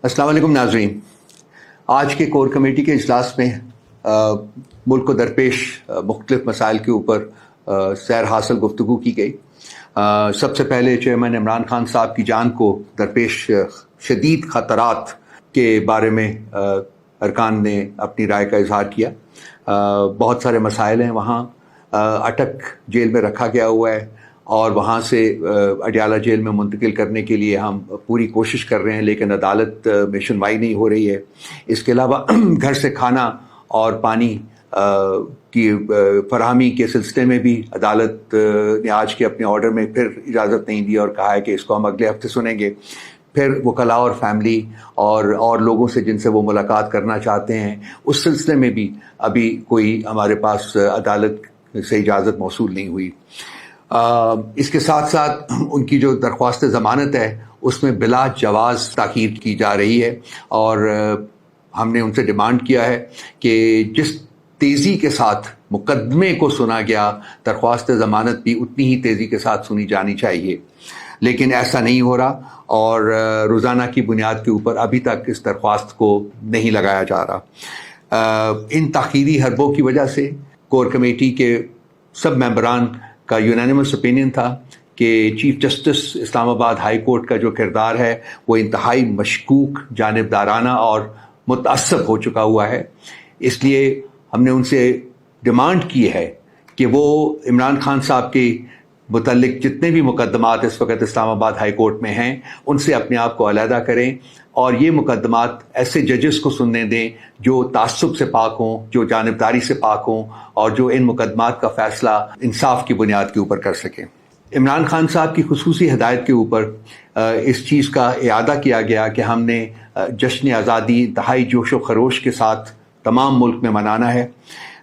अस्सलाम वालेकुम नाज़रीन। आज के कोर कमेटी के इजलास में मुल्क को दरपेश मुख्तलिफ मसाइल के ऊपर सैर हासिल गुफ्तगू की गई। सबसे पहले चेयरमैन इमरान खान साहब की जान को दरपेश शदीद ख़तरात के बारे में अरकान ने अपनी राय का इजहार किया। बहुत सारे मसाइल हैं वहाँ। अटक जेल में रखा गया हुआ है और वहाँ से अडियाला जेल में मुंतकिल करने के लिए हम पूरी कोशिश कर रहे हैं, लेकिन अदालत में सुनवाई नहीं हो रही है। इसके अलावा घर से खाना और पानी की फराहमी के सिलसिले में भी अदालत ने आज के अपने ऑर्डर में फिर इजाज़त नहीं दी और कहा है कि इसको हम अगले हफ्ते सुनेंगे। फिर वकला और फैमिली और लोगों से जिनसे वो मुलाकात करना चाहते हैं, उस सिलसिले में भी अभी कोई हमारे पास अदालत से इजाज़त मौसूल नहीं हुई। इसके साथ साथ उनकी जो दरख्वास्त ज़मानत है उसमें बिला जवाज़ ताख़ीर की जा रही है और हमने उनसे डिमांड किया है कि जिस तेज़ी के साथ मुकदमे को सुना गया, दरख्वास्त ज़मानत भी उतनी ही तेज़ी के साथ सुनी जानी चाहिए, लेकिन ऐसा नहीं हो रहा और रोज़ाना की बुनियाद के ऊपर अभी तक इस दरख्वास्त को नहीं लगाया जा रहा। इन ताख़ीरी हरबों की वजह से कोर कमेटी के सब मेंबरान का यूनानिमस ओपिनियन था कि chief justice Islamabad high court का जो किरदार है वो इंतहाई मशकूक, जानिबदाराना और मुतअस्सब हो चुका हुआ है। इसलिए हमने उनसे डिमांड की है कि वो इमरान खान साहब के मुतल्लिक जितने भी मुकदमात इस वक्त इस्लामाबाद हाई कोर्ट में हैं उनसे अपने आप को अलहदा करें और ये मुकदमात ऐसे जजेस को सुनने दें जो तासुब से पाक हों, जो जानिबदारी से पाक हों और जो इन मुकदमात का फ़ैसला इंसाफ की बुनियाद के ऊपर कर सकें। इमरान खान साहब की खुसूसी हिदायत के ऊपर इस चीज़ का इआदा किया गया कि हमने जश्न आज़ादी इंतहाई जोश व खरोश के साथ तमाम मुल्क में मनाना है।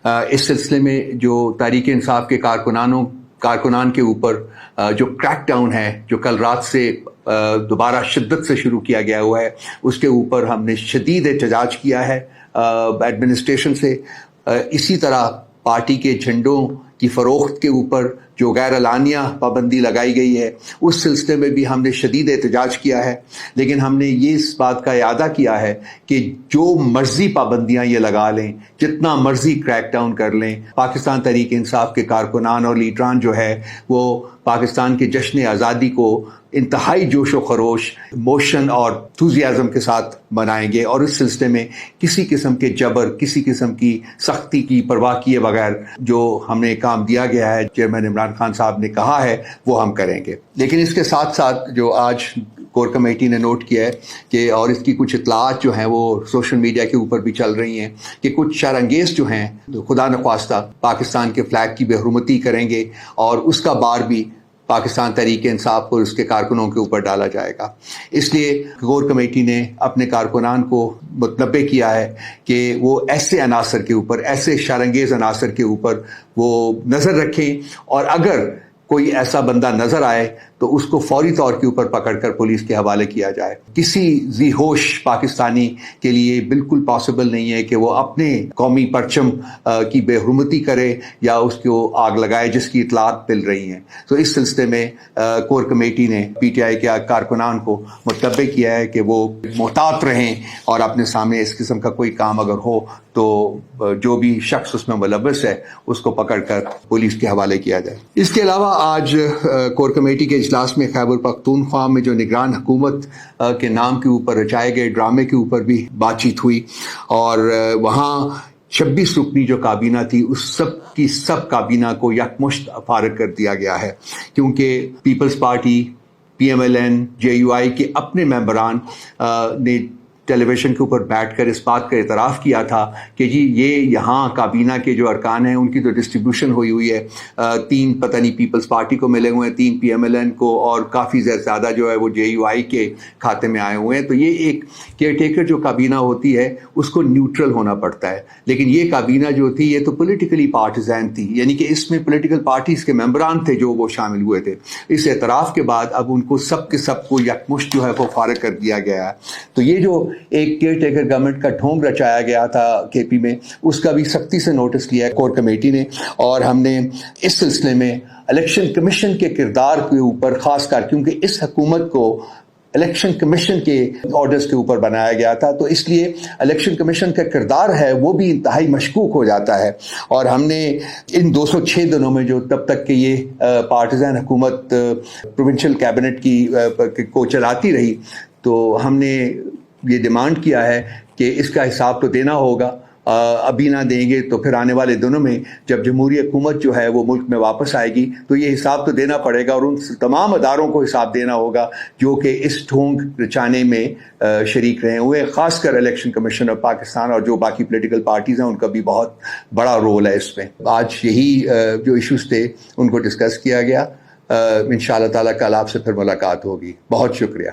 इस सिलसिले में जो तहरीक इंसाफ के कारकुनान के ऊपर जो क्रैक डाउन है, जो कल रात से दोबारा शिद्दत से शुरू किया गया हुआ है, उसके ऊपर हमने शदीद एहतजाज किया है एडमिनिस्ट्रेशन से। इसी तरह पार्टी के झंडों की फ़रोख्त के ऊपर जो गैर एलानिया पाबंदी लगाई गई है, उस सिलसिले में भी हमने शदीद एहतजाज किया है। लेकिन हमने ये इस बात का इआदा किया है कि जो मर्जी पाबंदियां ये लगा लें, जितना मर्जी क्रैक डाउन कर लें, पाकिस्तान तहरीक इंसाफ के कारकुनान और लीडरान जो है वो पाकिस्तान के जश्न आज़ादी को इंतहाई जोश व खरोश, मोशन और एंथुसियाज्म के साथ मनाएंगे और इस सिलसिले में किसी किस्म के जबर, किसी किस्म की सख्ती की परवाह किए बगैर जो हमने काम दिया गया है, चेयरमैन इमरान खान साहब ने कहा है, वो हम करेंगे। लेकिन इसके साथ साथ जो आज कोर कमेटी ने नोट किया है कि और इसकी कुछ इतलात जो हैं वो सोशल मीडिया के ऊपर भी चल रही हैं कि कुछ शरअंगेज़ जो हैं तो खुदा न ख्वास्ता पाकिस्तान के फ्लैग की बेहुरमती करेंगे और उसका बार भी पाकिस्तान तहरीक इंसाफ और उसके कारकुनों के ऊपर डाला जाएगा। इसलिए कोर कमेटी ने अपने कारकुनान को मुतनब्बे किया है कि वो ऐसे अनासर के ऊपर, ऐसे शरअंगेज़ अनासर के ऊपर वो नज़र रखें और अगर कोई ऐसा बंदा नज़र आए तो उसको फौरी तौर के ऊपर पकड़कर पुलिस के हवाले किया जाए। किसी ज़ीहोश पाकिस्तानी के लिए बिल्कुल पॉसिबल नहीं है कि वो अपने कौमी परचम की बेहुरमती करे या उसको आग लगाए जिसकी इतलात मिल रही हैं। तो इस सिलसिले में कोर कमेटी ने PTI के कारकुनान को मुतनब्बे किया है कि वो मोहतात रहें और अपने सामने इस किस्म का कोई काम अगर हो तो जो भी शख्स उसमें मुलव्वस है उसको पकड़कर पुलिस के हवाले किया जाए। इसके अलावा आज कोर कमेटी के इजलास में खैबर पख्तूनख्वा में जो निगरान हुकूमत के नाम के ऊपर रचाए गए ड्रामे के ऊपर भी बातचीत हुई और वहाँ 26 रुकनी जो काबीना थी उस सब की सब काबीना को यकमुश्त फारग कर दिया गया है, क्योंकि पीपल्स पार्टी, PMLN, JUI के अपने मेंबरान ने टेलीविज़न के ऊपर बैठकर इस बात का इतराफ़ किया था कि जी ये यहाँ काबीना के जो अरकान हैं उनकी तो डिस्ट्रीब्यूशन हुई है, 3 पता नहीं पीपल्स पार्टी को मिले हुए हैं, 3 PMLN को और काफ़ी ज़्यादा जो है वो JUI के खाते में आए हुए हैं। तो ये एक केयरटेकर जो काबीना होती है उसको न्यूट्रल होना पड़ता है, लेकिन ये काबीना जो थी ये तो पॉलिटिकली पार्टिजान थी, यानी कि इसमें पॉलिटिकल पार्टीज़ के मेंबरान थे जो वो शामिल हुए थे। इस एतराफ़ के बाद अब उनको सब के सब को यकमुश्त जो है वो फारग कर दिया गया है। तो ये जो एक केयर टेकर गवर्नमेंट का ढोंग रचाया गया था KP में, उसका भी सख्ती से नोटिस लिया है कोर कमेटी ने और हमने इस सिलसिले में इलेक्शन कमीशन के किरदार के ऊपर खास कर, क्योंकि इस हुकूमत को الیکشن کمیشن کے آرڈرز کے اوپر بنایا گیا تھا، تو اس لیے الیکشن کمیشن کا کردار ہے وہ بھی انتہائی مشکوک ہو جاتا ہے. اور ہم نے ان 206 دنوں میں جو تب تک کہ یہ پارٹیزن حکومت پروونشل کیبنٹ کو چلاتی رہی، تو ہم نے یہ ڈیمانڈ کیا ہے کہ اس کا حساب تو دینا ہوگا. ابھی نہ دیں گے تو پھر آنے والے دنوں میں جب جمہوری حکومت جو ہے وہ ملک میں واپس آئے گی تو یہ حساب تو دینا پڑے گا، اور ان تمام اداروں کو حساب دینا ہوگا جو کہ اس ڈھونگ رچانے میں شریک رہے ہوئے، خاص کر الیکشن کمیشن آف پاکستان اور جو باقی پولیٹیکل پارٹیز ہیں ان کا بھی بہت بڑا رول ہے اس میں. آج یہی جو ایشوز تھے ان کو ڈسکس کیا گیا. انشاءاللہ تعالیٰ کل آپ سے پھر ملاقات ہوگی. بہت شکریہ.